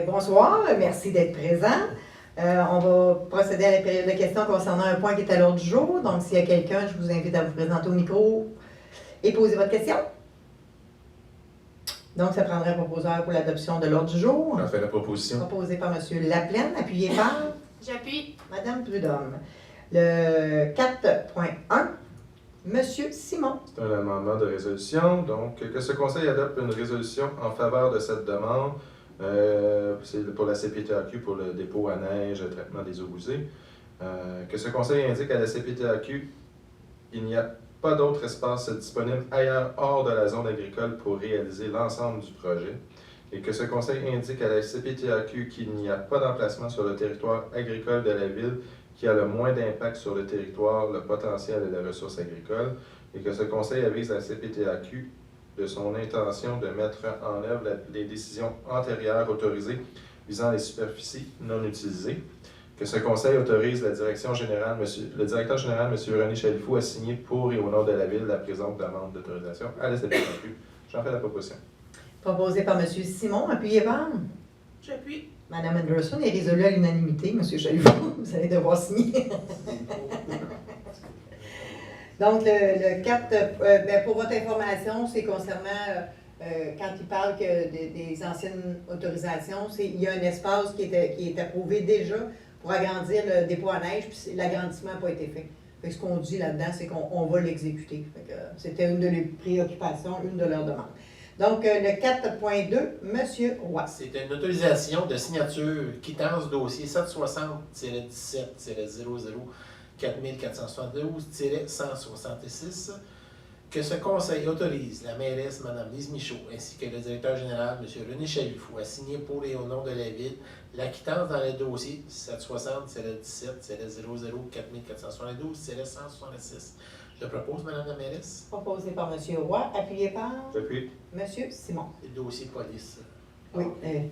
Bien, bonsoir, merci d'être présent. On va procéder à la période de questions concernant un point qui est à l'ordre du jour. Donc, s'il y a quelqu'un, je vous invite à vous présenter au micro et poser votre question. Donc, ça prendrait un proposeur pour l'adoption de l'ordre du jour. J'en fais la proposition. Proposé par M. Laplaine, appuyé par J'appuie. Mme Prudhomme. Le 4.1, M. Simon. C'est un amendement de résolution. Donc, que ce Conseil adopte une résolution en faveur de cette demande. C'est pour la CPTAQ, pour le dépôt à neige, le traitement des eaux usées. Que ce Conseil indique à la CPTAQ qu'il n'y a pas d'autre espace disponible ailleurs hors de la zone agricole pour réaliser l'ensemble du projet. Et que ce Conseil indique à la CPTAQ qu'il n'y a pas d'emplacement sur le territoire agricole de la ville qui a le moins d'impact sur le territoire, le potentiel et les ressources agricoles. Et que ce Conseil avise la CPTAQ de son intention de mettre en œuvre les décisions antérieures autorisées visant les superficies non utilisées. Que ce Conseil autorise le directeur général, M. René Chalifou, à signer pour et au nom de la Ville la présente demande d'autorisation à la CPTAQ. J'en fais la proposition. Proposé par M. Simon, appuyé par J'appuie. Mme Anderson est résolu à l'unanimité. M. Chalifou, vous allez devoir signer. Donc, le 4, pour votre information, c'est concernant, quand il parle des anciennes autorisations, il y a un espace qui est approuvé déjà pour agrandir le dépôt à neige, puis l'agrandissement n'a pas été fait. Ce qu'on dit là-dedans, c'est qu'on va l'exécuter. C'était une de les préoccupations, une de leurs demandes. Donc, le 4.2, M. Roy. C'est une autorisation de signature quittance dossier 760-00-4472-166 que ce Conseil autorise la mairesse Mme Lise Michaud ainsi que le directeur général M. René Chalifou à signer pour et au nom de la Ville la quittance dans le dossier 760-17-00-4472-166. Je propose, Mme la mairesse. Proposé par M. Roy, appuyé par J'appuie. M. Simon. Le dossier police. Oui,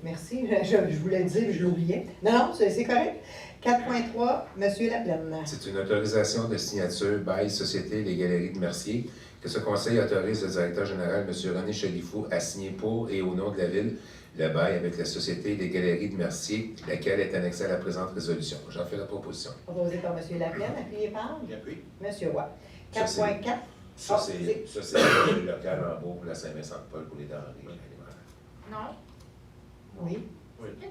merci. Je voulais le dire, je l'oubliais. Non, c'est correct. 4.3, M. Laplaine. C'est une autorisation de signature bail Société des Galeries de Mercier que ce Conseil autorise le directeur général, M. René Chalifou, à signer pour et au nom de la Ville le bail avec la Société des Galeries de Mercier, laquelle est annexée à la présente résolution. J'en fais la proposition. Proposé par M. Laplaine, appuyé par J'appuie. M. Roy. Ça, 4.4. Ça, c'est le local en beau pour la Saint-Vincent-de-Paul pour les denrées alimentaires. Non. Oui. Oui. C'est 4.3,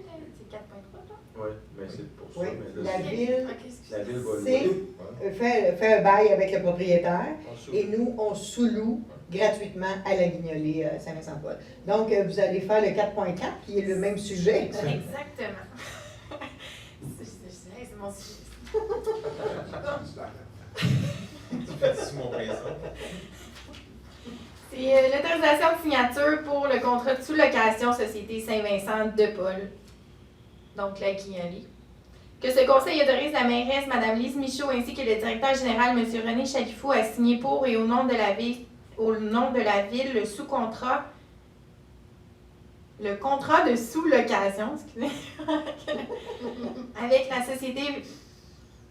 toi? Oui, mais c'est pour ça. Oui. Mais là, La Ville Ok, excusez. la Ville va C'est- louer. fait un bail avec le propriétaire On se et nous, on sous-loue gratuitement à la Guignolée Saint-Vincent-de-Paul. Donc, vous allez faire le 4.4 qui est le même sujet. Exactement. C'est mon sujet. C'est mon présent. C'est l'autorisation de signature pour le contrat de sous-location Société Saint-Vincent-de-Paul, donc la Guignolée. Que ce Conseil autorise la mairesse Mme Lise Michaud ainsi que le directeur général M. René Chalifou à signer pour et au nom de la Ville, le sous-contrat, le contrat de sous-location, excusez, avec la Société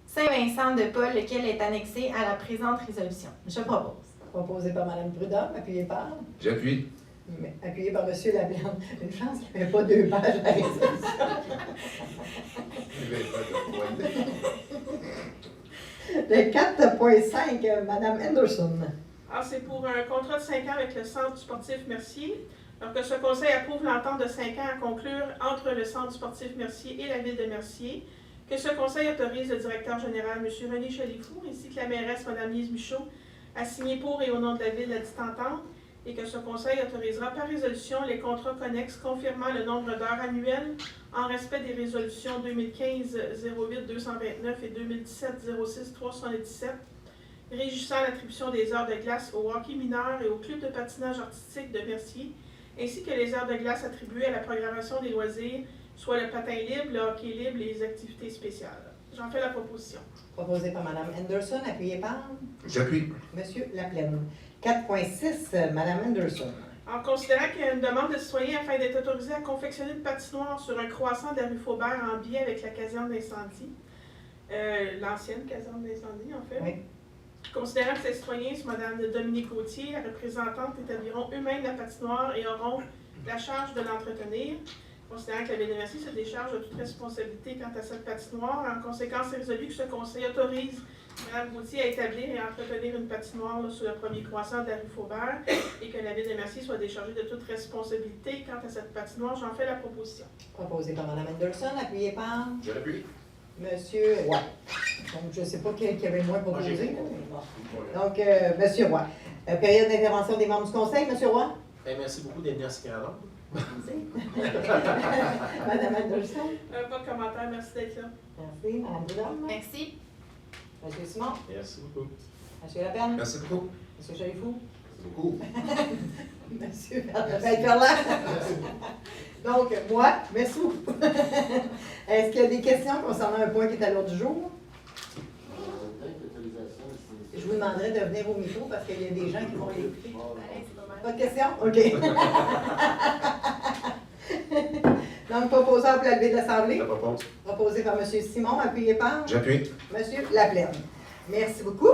Saint-Vincent-de-Paul, lequel est annexé à la présente résolution. Je propose. Proposé par Mme Prudhomme, appuyé par J'appuie. appuyé par M. Laplaine. Une chance qu'il n'y avait pas 2 pages à la résolution. Le 4.5, Mme Anderson. Alors, c'est pour un contrat de 5 ans avec le Centre sportif Mercier. Alors que ce conseil approuve l'entente de 5 ans à conclure entre le Centre sportif Mercier et la Ville de Mercier. Que ce conseil autorise le directeur général, M. René Chalifou, ainsi que la mairesse, Mme Lise Michaud, à signer pour et au nom de la Ville la dite entente. Et que ce conseil autorisera par résolution les contrats connexes confirmant le nombre d'heures annuelles en respect des résolutions 2015-08-229 et 2017-06-317, régissant l'attribution des heures de glace au hockey mineur et au club de patinage artistique de Mercier, ainsi que les heures de glace attribuées à la programmation des loisirs, soit le patin libre, le hockey libre et les activités spéciales. J'en fais la proposition. Proposé par Mme Anderson, appuyé par J'appuie. M. Laplaine. 4.6, Mme Anderson. En considérant qu'il y a une demande de citoyens afin d'être autorisé à confectionner une patinoire sur un croissant de la rue Faubert en biais avec la caserne d'incendie, l'ancienne caserne d'incendie en fait. Oui. Considérant que ces citoyens sont Mme Dominique Gauthier, la représentante, établiront eux-mêmes la patinoire et auront la charge de l'entretenir. Considérant que la Ville de Mercier se décharge de toute responsabilité quant à cette patinoire, en conséquence, c'est résolu que ce conseil autorise Mme Gauthier à établir et à entretenir une patinoire là, sur le premier croissant de la rue Faubert et que la Ville de Mercier soit déchargée de toute responsabilité quant à cette patinoire. J'en fais la proposition. Proposé par Mme Anderson, appuyé par Je l'appuie. Monsieur Roy. Donc, je ne sais pas qui avait le moins Moi, j'ai proposé. pas. mais bon. Donc, Monsieur Roy. Période d'intervention des membres du conseil, Monsieur Roy. Ben, merci beaucoup d'être venu en si grand nombre. Mme Anderson. Pas de commentaire, merci d'être là. Merci. Mme Prudhomme. Merci. Monsieur Simon. Merci beaucoup. Monsieur Laperne. Merci beaucoup. Monsieur Chalifou. Beaucoup. Monsieur Ferland. Donc, moi, merci beaucoup. Est-ce qu'il y a des questions concernant un point qui est à l'ordre du jour? Je vous demanderai de venir au micro parce qu'il y a des gens qui vont l'écouter. Allez, c'est pas mal. Pas de questions? OK. Donc, proposé pour la levée de l'Assemblée. Je propose. Proposé par M. Simon, appuyé par J'appuie. M. Laplaine. Merci beaucoup.